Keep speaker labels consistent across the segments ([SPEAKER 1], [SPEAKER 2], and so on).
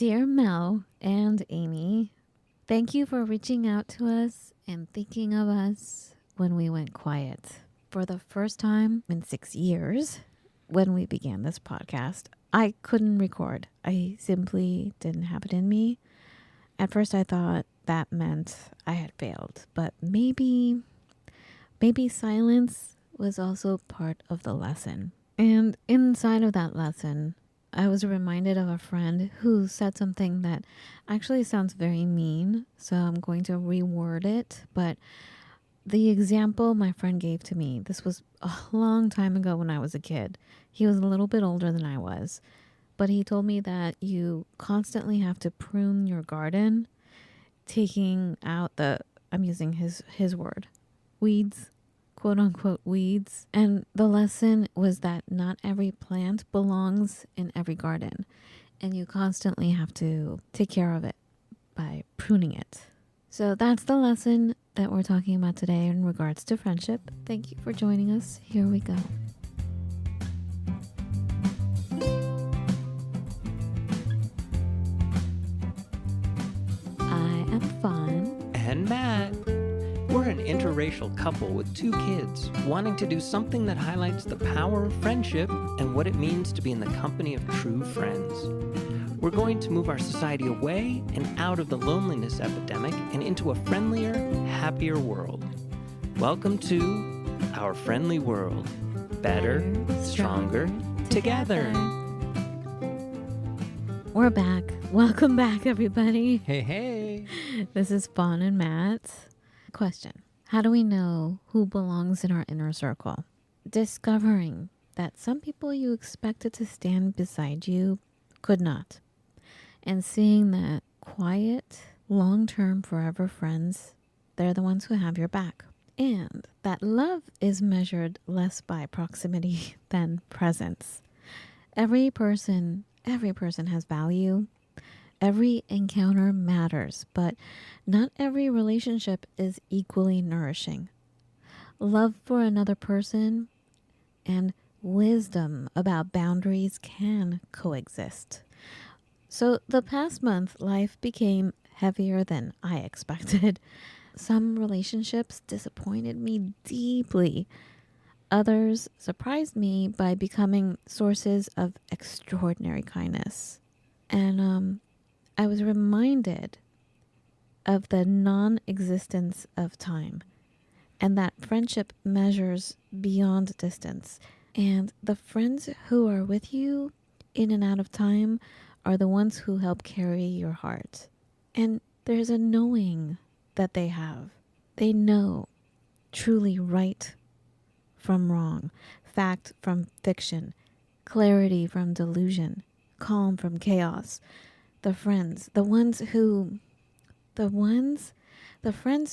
[SPEAKER 1] Dear Mel and Amy, thank you for reaching out to us and thinking of us when we went quiet. For the first time in 6 years, when we began this podcast, I couldn't record. I simply didn't have it in me. At first, I thought that meant I had failed, but maybe silence was also part of the lesson. And inside of that lesson, I was reminded of a friend who said something that actually sounds very mean, so I'm going to reword it. But the example my friend gave to me, this was a long time ago when I was a kid. He was a little bit older than I was, but he told me that you constantly have to prune your garden, taking out I'm using his word, weeds, quote unquote weeds. And the lesson was that not every plant belongs in every garden, and you constantly have to take care of it by pruning it. So that's the lesson that we're talking about today in regards to friendship. Thank you for joining us. Here we go. I am Fawn.
[SPEAKER 2] And Matt. We're an interracial couple with 2 kids, wanting to do something that highlights the power of friendship and what it means to be in the company of true friends. We're going to move our society away and out of the loneliness epidemic and into a friendlier, happier world. Welcome to our friendly world. Better, stronger, together.
[SPEAKER 1] We're back. Welcome back, everybody.
[SPEAKER 2] Hey.
[SPEAKER 1] This is Fawn and Matt. Question: how do we know who belongs in our inner circle? Discovering that some people you expected to stand beside you could not. And seeing that quiet, long-term, forever friends, they're the ones who have your back. And that love is measured less by proximity than presence. Every person has value. Every encounter matters, but not every relationship is equally nourishing. Love for another person and wisdom about boundaries can coexist. So the past month, life became heavier than I expected. Some relationships disappointed me deeply. Others surprised me by becoming sources of extraordinary kindness. And I was reminded of the non-existence of time and that friendship measures beyond distance. And the friends who are with you in and out of time are the ones who help carry your heart. And there's a knowing that they have. They know truly right from wrong, fact from fiction, clarity from delusion, calm from chaos. The friends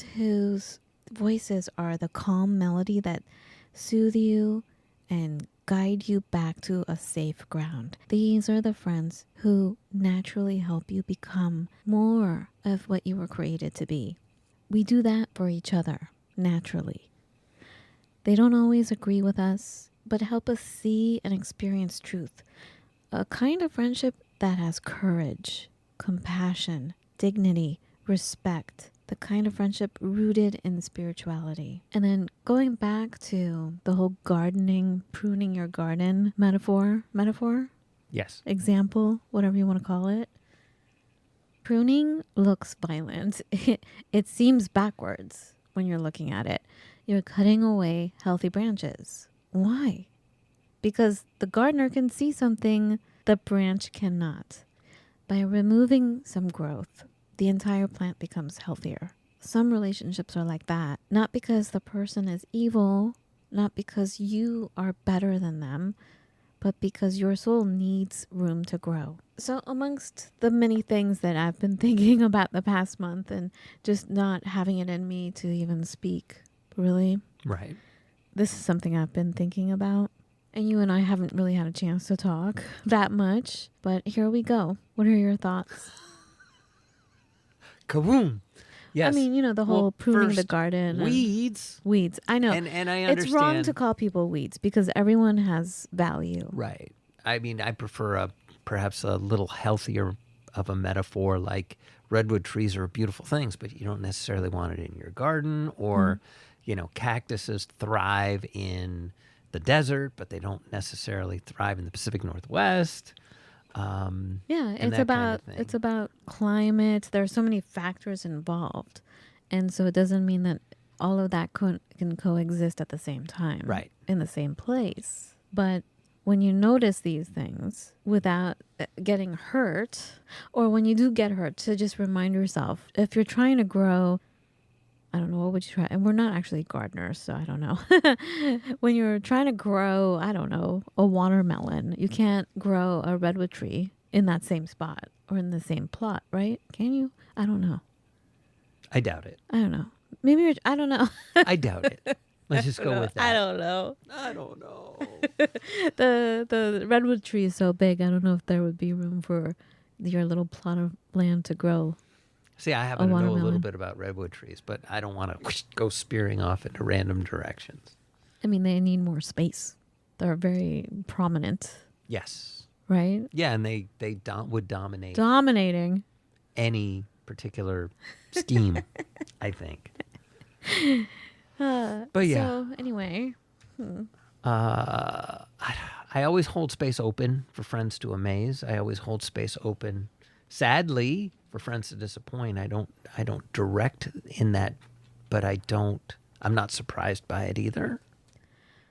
[SPEAKER 1] whose voices are the calm melody that soothe you and guide you back to a safe ground. These are the friends who naturally help you become more of what you were created to be. We do that for each other, naturally. They don't always agree with us, but help us see and experience truth. A kind of friendship that has courage, compassion, dignity, respect, the kind of friendship rooted in spirituality. And then going back to the whole gardening, pruning your garden metaphor?
[SPEAKER 2] Yes.
[SPEAKER 1] Example, whatever you want to call it. Pruning looks violent. It seems backwards when you're looking at it. You're cutting away healthy branches. Why? Because the gardener can see something the branch cannot. By removing some growth, the entire plant becomes healthier. Some relationships are like that, not because the person is evil, not because you are better than them, but because your soul needs room to grow. So amongst the many things that I've been thinking about the past month and just not having it in me to even speak, really,
[SPEAKER 2] Right.
[SPEAKER 1] this is something I've been thinking about. And you and I haven't really had a chance to talk that much, but here we go. What are your thoughts?
[SPEAKER 2] Kaboom. Yes.
[SPEAKER 1] I mean, the whole pruning the garden.
[SPEAKER 2] Weeds.
[SPEAKER 1] Weeds. I know.
[SPEAKER 2] And I understand.
[SPEAKER 1] It's wrong to call people weeds because everyone has value.
[SPEAKER 2] Right. I mean, I prefer perhaps a little healthier of a metaphor, like redwood trees are beautiful things, but you don't necessarily want it in your garden, or cactuses thrive in the desert, but they don't necessarily thrive in the Pacific Northwest.
[SPEAKER 1] Yeah,
[SPEAKER 2] And that kind of thing.
[SPEAKER 1] it's about climate. There are so many factors involved, and so it doesn't mean that all of that can coexist at the same time,
[SPEAKER 2] Right.
[SPEAKER 1] in the same place. But when you notice these things without getting hurt, or when you do get hurt, to just remind yourself, if you're trying to grow, I don't know, what would you try? And we're not actually gardeners, so I don't know. When you're trying to grow, I don't know, a watermelon, you can't grow a redwood tree in that same spot or in the same plot, right? Can you? I don't know.
[SPEAKER 2] I doubt it.
[SPEAKER 1] I don't know. Maybe I don't know.
[SPEAKER 2] I doubt it. Let's just go with that.
[SPEAKER 1] I don't know.
[SPEAKER 2] I don't know.
[SPEAKER 1] The redwood tree is so big, I don't know if there would be room for your little plot of land to grow.
[SPEAKER 2] See, I happen to know a little
[SPEAKER 1] watermelon.
[SPEAKER 2] bit about redwood trees, but I don't want to go spearing off into random directions.
[SPEAKER 1] I mean, they need more space. They're very prominent,
[SPEAKER 2] Yes.
[SPEAKER 1] right?
[SPEAKER 2] Yeah, and they would dominate
[SPEAKER 1] Dominating.
[SPEAKER 2] any particular scheme, I think. But yeah.
[SPEAKER 1] So anyway,
[SPEAKER 2] I always hold space open for friends to amaze. I always hold space open, sadly, for friends to disappoint. I don't direct in that, but I'm not surprised by it either.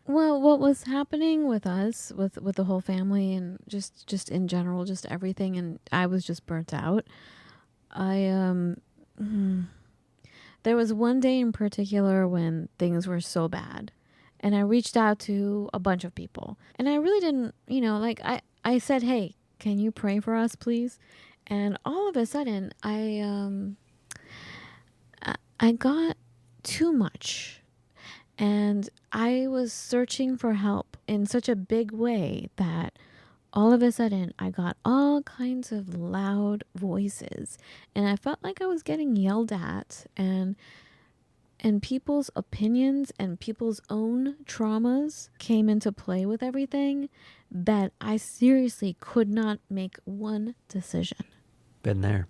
[SPEAKER 1] well, what was happening with us, with the whole family, and just in general, just everything, and I was just burnt out. There was one day in particular when things were so bad, and I reached out to a bunch of people, and I really didn't, I said, hey, can you pray for us, please? And all of a sudden, I got too much, and I was searching for help in such a big way that all of a sudden I got all kinds of loud voices, and I felt like I was getting yelled at, and people's opinions and people's own traumas came into play with everything, that I seriously could not make one decision.
[SPEAKER 2] Been there.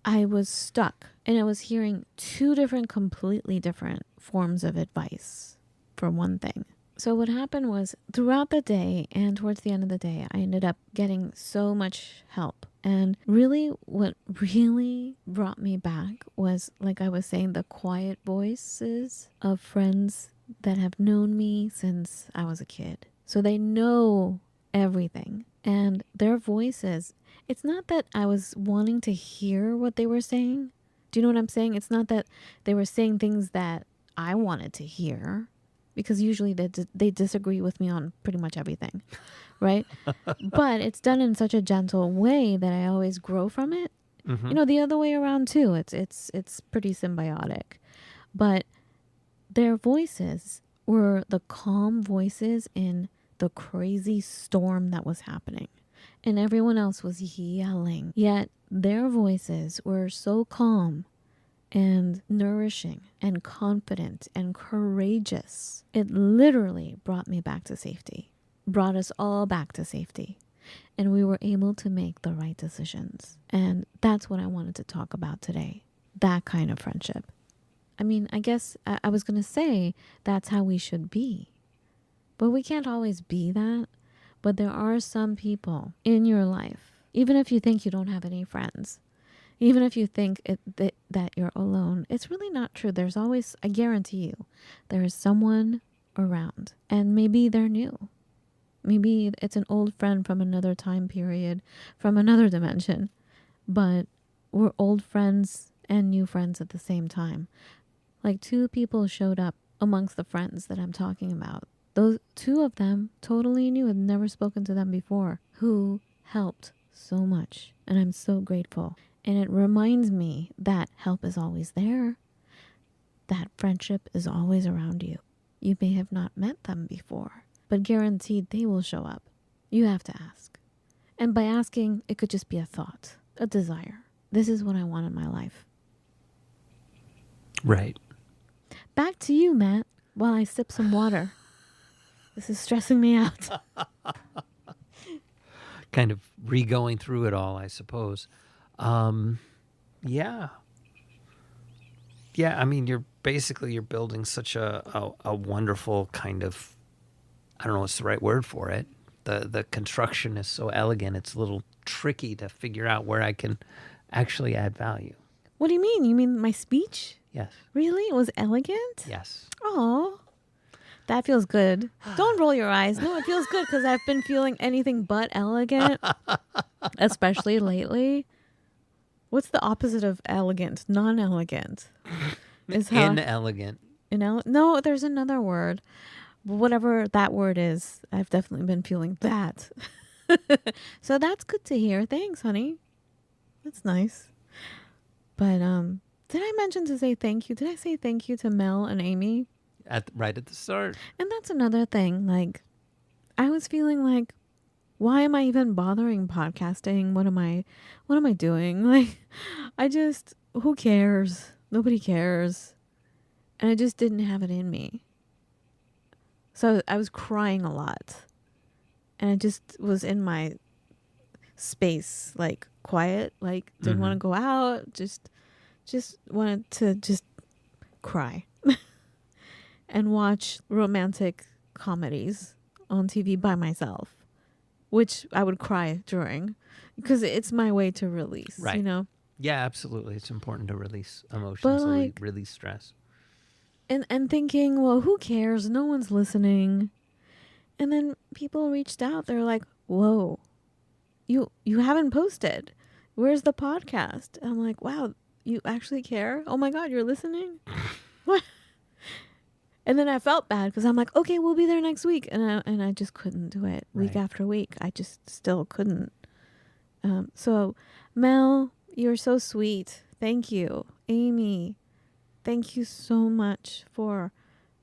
[SPEAKER 1] I was stuck, and I was hearing two completely different forms of advice for one thing. So what happened was, throughout the day and towards the end of the day, I ended up getting so much help. And really, what really brought me back was, like I was saying, the quiet voices of friends that have known me since I was a kid. So they know everything. And their voices, it's not that I was wanting to hear what they were saying. Do you know what I'm saying? It's not that they were saying things that I wanted to hear, because usually they disagree with me on pretty much everything, right? But it's done in such a gentle way that I always grow from it.
[SPEAKER 2] Mm-hmm.
[SPEAKER 1] The other way around too. It's pretty symbiotic. But their voices were the calm voices in the crazy storm that was happening. And everyone else was yelling. Yet their voices were so calm and nourishing and confident and courageous. It literally brought me back to safety, brought us all back to safety. And we were able to make the right decisions. And that's what I wanted to talk about today. That kind of friendship. I mean, I guess I was going to say that's how we should be. But we can't always be that. But there are some people in your life, even if you think you don't have any friends, even if you think that you're alone, it's really not true. There's always, I guarantee you, there is someone around. And maybe they're new. Maybe it's an old friend from another time period, from another dimension. But we're old friends and new friends at the same time. Like, two people showed up amongst the friends that I'm talking about. Those two of them totally new, had never spoken to them before, who helped so much. And I'm so grateful. And it reminds me that help is always there. That friendship is always around you. You may have not met them before, but guaranteed they will show up. You have to ask. And by asking, it could just be a thought, a desire. This is what I want in my life.
[SPEAKER 2] Right.
[SPEAKER 1] Back to you, Matt, while I sip some water. This is stressing me out.
[SPEAKER 2] Kind of re-going through it all, I suppose. Yeah. Yeah, I mean, you're building such a wonderful kind of, I don't know what's the right word for it. The construction is so elegant. It's a little tricky to figure out where I can actually add value.
[SPEAKER 1] What do you mean? You mean my speech?
[SPEAKER 2] Yes.
[SPEAKER 1] Really? It was elegant?
[SPEAKER 2] Yes.
[SPEAKER 1] Oh, that feels good. Don't roll your eyes. No, it feels good because I've been feeling anything but elegant, especially lately. What's the opposite of elegant? Non-elegant. Is how
[SPEAKER 2] Inelegant.
[SPEAKER 1] No, there's another word. Whatever that word is, I've definitely been feeling that. So that's good to hear. Thanks, honey. That's nice. But did I mention to say thank you? Did I say thank you to Mel and Amy?
[SPEAKER 2] Right at the start.
[SPEAKER 1] And that's another thing. Like, I was feeling like, why am I even bothering podcasting? What am I doing? Like, who cares? Nobody cares. And I just didn't have it in me. So I was crying a lot. And I just was in my space, like quiet, like didn't want to go out, just wanted to just cry and watch romantic comedies on TV by myself, which I would cry during because it's my way to release,
[SPEAKER 2] Right.
[SPEAKER 1] you know?
[SPEAKER 2] Yeah, absolutely. It's important to release emotions,
[SPEAKER 1] But like,
[SPEAKER 2] release stress.
[SPEAKER 1] and thinking, well, who cares? No one's listening. And then people reached out. They're like, whoa, you haven't posted. Where's the podcast? And I'm like, wow, you actually care? Oh my God, you're listening? What? And then I felt bad because I'm like, okay, we'll be there next week. And I just couldn't do it week after week. I just still couldn't. So Mel, you're so sweet. Thank you. Amy, thank you so much for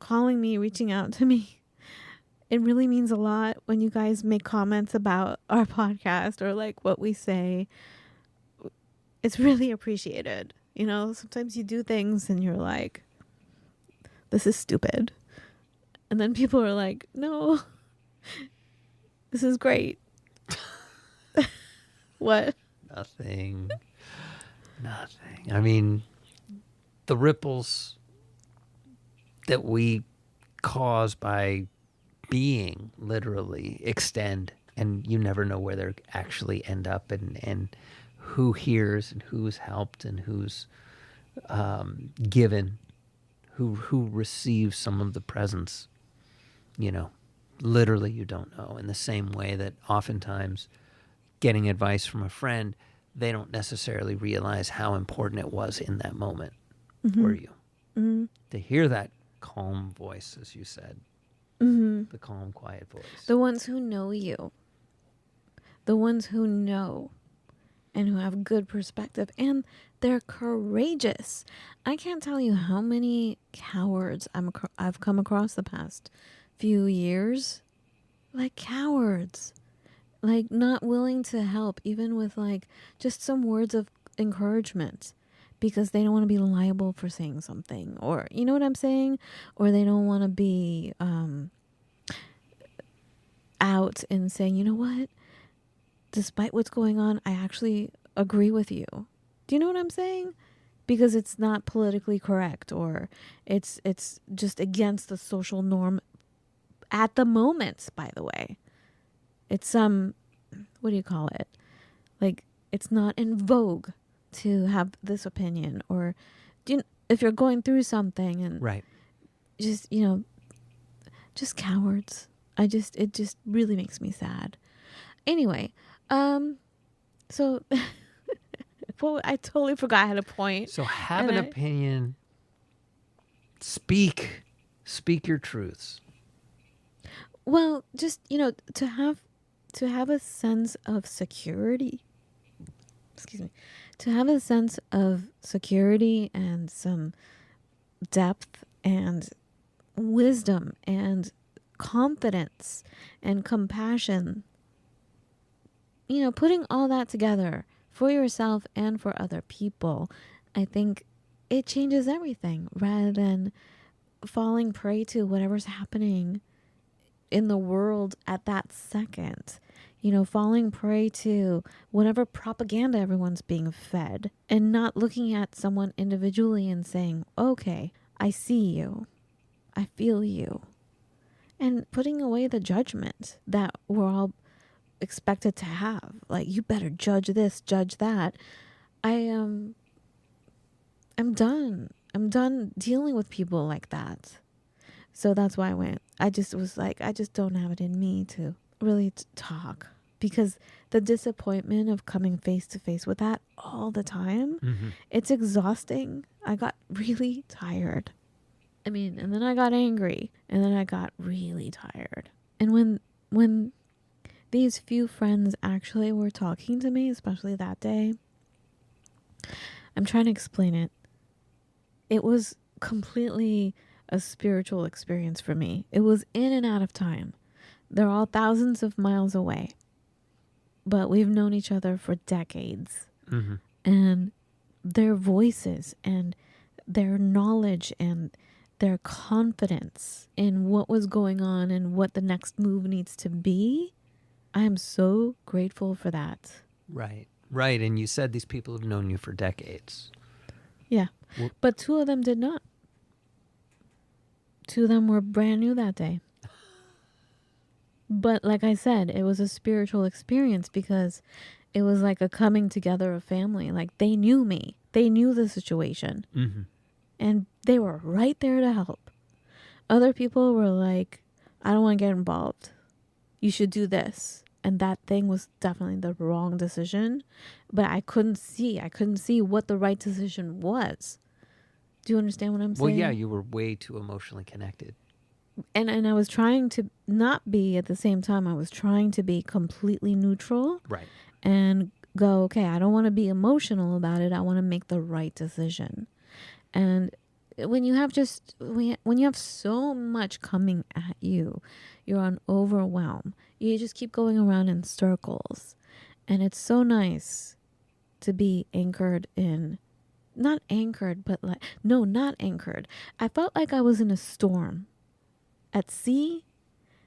[SPEAKER 1] calling me, reaching out to me. It really means a lot when you guys make comments about our podcast or like what we say. It's really appreciated. You know, sometimes you do things and you're like, this is stupid. And then people are like, no, this is great. What?
[SPEAKER 2] Nothing. I mean, the ripples that we cause by being literally extend, and you never know where they actually end up, and who hears and who's helped and who's given, who receives some of the presents. You know, literally you don't know. In the same way that oftentimes getting advice from a friend, they don't necessarily realize how important it was in that moment for you. To hear that calm voice, as you said, the calm, quiet voice.
[SPEAKER 1] The ones who know you, the ones who know and who have good perspective, and they're courageous. I can't tell you how many cowards I've come across the past few years. Like cowards. Like not willing to help, even with like just some words of encouragement, because they don't want to be liable for saying something, or you know what I'm saying, or they don't want to be out and saying, you know what, despite what's going on, I actually agree with you. Do you know what I'm saying? Because it's not politically correct, or it's just against the social norm at the moment, by the way. It's what do you call it? Like, it's not in vogue to have this opinion, or if you're going through something and
[SPEAKER 2] Right.
[SPEAKER 1] just, you know, just cowards. It just really makes me sad. Anyway, so well, I totally forgot I had a point.
[SPEAKER 2] So have an opinion. Speak your truths.
[SPEAKER 1] Well, just, you know, to have a sense of security. Excuse me. To have a sense of security and some depth and wisdom and confidence and compassion. You know, putting all that together for yourself and for other people, I think it changes everything, rather than falling prey to whatever's happening in the world at that second. falling prey to whatever propaganda everyone's being fed and not looking at someone individually and saying, okay, I see you, I feel you, and putting away the judgment that we're all expected to have. Like, you better judge this, judge that. I'm done. I'm done dealing with people like that. So that's why I just was like, I just don't have it in me to really talk, because the disappointment of coming face to face with that all the time, it's exhausting. I got really tired. I mean, and then I got angry, and then I got really tired. And when these few friends actually were talking to me, especially that day, I'm trying to explain it. It was completely a spiritual experience for me. It was in and out of time. They're all thousands of miles away, but we've known each other for decades. And their voices and their knowledge and their confidence in what was going on and what the next move needs to be, I am so grateful for that.
[SPEAKER 2] Right. And you said these people have known you for decades.
[SPEAKER 1] Yeah. But two of them did not. Two of them were brand new that day. But like I said, it was a spiritual experience because it was like a coming together of family. Like, they knew me. They knew the situation. And they were right there to help. Other people were like, I don't want to get involved. You should do this. And that thing was definitely the wrong decision. But I couldn't see what the right decision was. Do you understand what I'm saying?
[SPEAKER 2] Well, yeah, you were way too emotionally connected.
[SPEAKER 1] And I was trying to not be at the same time. I was trying to be completely neutral.
[SPEAKER 2] Right.
[SPEAKER 1] And go, okay, I don't want to be emotional about it. I want to make the right decision. And when you have so much coming at you, you're on overwhelm. You just keep going around in circles. And it's so nice to be anchored in, not anchored. I felt like I was in a storm at sea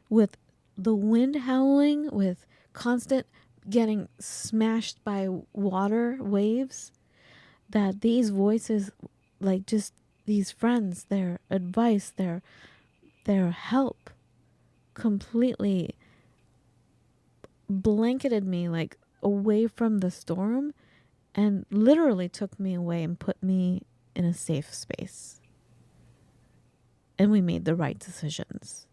[SPEAKER 1] with the wind howling, with constant getting smashed by water waves, that these voices, like just these friends, their advice, their help completely blanketed me like away from the storm and literally took me away and put me in a safe space. And we made the right decisions.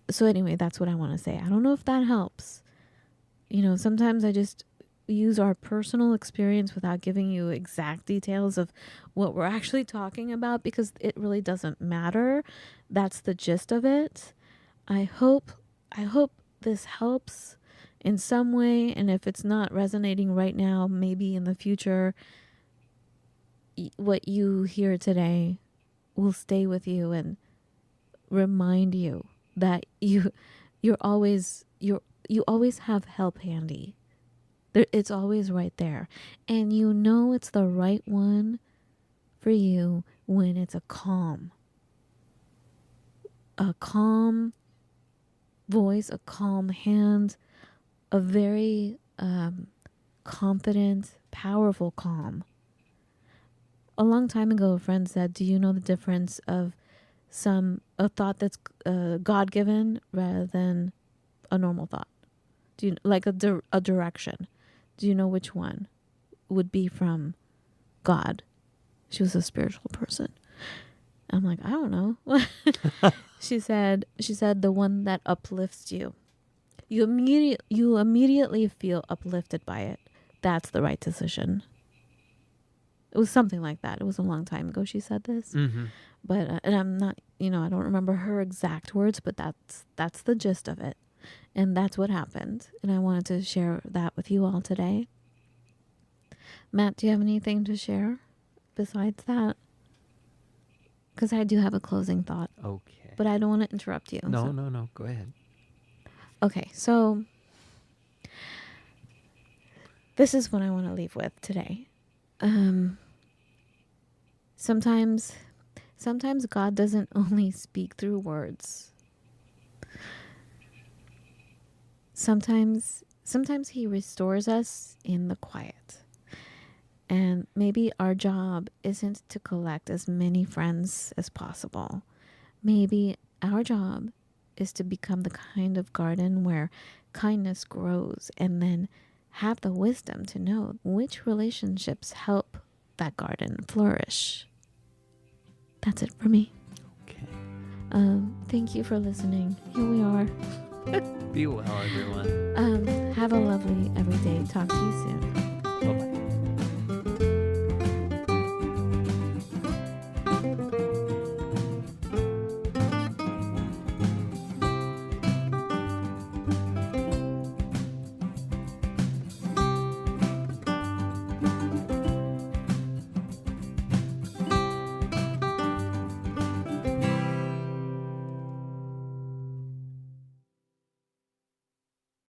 [SPEAKER 1] So anyway, that's what I want to say. I don't know if that helps. Sometimes I just use our personal experience without giving you exact details of what we're actually talking about, because it really doesn't matter. That's the gist of it. I hope this helps in some way. And if it's not resonating right now, maybe in the future, what you hear today will stay with you and remind you that you always have help handy. It's always right there. And it's the right one for you when it's a calm voice, a calm hand, a very confident, powerful calm. A long time ago, a friend said, do you know the difference of a thought that's God-given rather than a normal thought? Do you like a direction? Do you know which one would be from God? She was a spiritual person. I'm like, I don't know. She said the one that uplifts you. You immediately feel uplifted by it. That's the right decision. It was something like that. It was a long time ago she said this. But and I'm not, I don't remember her exact words, but that's the gist of it. And that's what happened. And I wanted to share that with you all today. Matt, do you have anything to share besides that? Because I do have a closing thought.
[SPEAKER 2] Okay.
[SPEAKER 1] But I don't want to interrupt you.
[SPEAKER 2] No. Go ahead.
[SPEAKER 1] Okay, so this is what I want to leave with today. Sometimes God doesn't only speak through words. Sometimes he restores us in the quiet. And maybe our job isn't to collect as many friends as possible. Maybe our job is to become the kind of garden where kindness grows, and then have the wisdom to know which relationships help that garden flourish. That's it for me.
[SPEAKER 2] Okay.
[SPEAKER 1] Thank you for listening. Here we are.
[SPEAKER 2] Be well, everyone.
[SPEAKER 1] Have a lovely everyday. Talk to you soon.
[SPEAKER 2] Bye-bye.